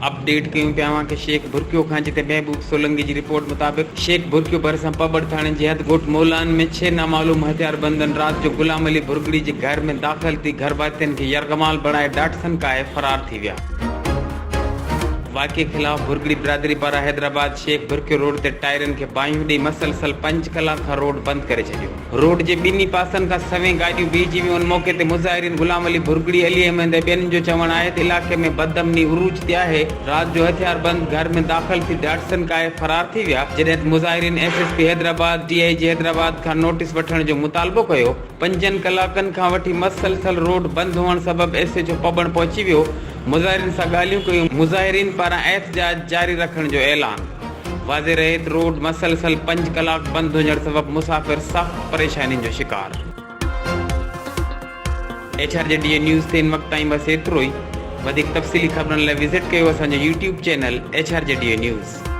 Update कयूं पिया कि शेख भुरकियो खां, जिते महबूब सोलंकी जी रिपोर्ट मुताबिक़ शेख भुरकियो भरिसां पबड़ थाणे जे हद ॻोठ मोलान में 6 नामालूम हथियारबंदनि राति जो गुलाम अली भुरगड़ी जे घर में दाख़िल थी घर वासियुनि खे यरगमाल बणाए ॾाठ सनकाए फरार थी विया। वाक़े खिलाफ़ भुरगड़ी बिरादरी पारां हैदराबाद शेख भुरकियो रोड ते टायरनि खे बाहियूं ॾेई मसलसल 5 कलाक खां रोड बंदि करे छॾियो। रोड जे ॿिन्ही पासनि खां सवें गाॾियूं बीहजी वियूं। मौक़े ते मुज़ाहिरीन गुलाम अली भुरगड़ी, अली अहमद ऐं ॿियनि जो चवणु आहे त इलाइक़े में बदअमनी उरूज ते आहे। राति जो हथियारबंद घर में दाख़िल थी ॾाठ सनकाए फरार थी विया। जॾहिं मुज़ाहिरीन एसएसपी हैदराबाद DIG हैदराबाद खां नोटिस वठण जो मुतालबो कयो। 5 कलाकनि खां वठी मसलसल रोड बंदि हुअण सबबि SHO पबड़ पहुची वियो। मुज़ाहिरीन सां ॻाल्हियूं कयूं। मुज़ाहिरीन पारां एहतजाज जारी रखण जो ऐलान। वाज़े रहे त रोड मसलसल 5 कलाक बंदि हुजण सबबि मुसाफ़िर सख़्त परेशानियुनि जो शिकार। HRJDA न्यूज़ ते इन वक़्त ताईं बसि एतिरो ई। वधीक तफ़सीली ख़बरनि लाइ विज़िट कयो असांजो YouTube चैनल HRJDA न्यूज़।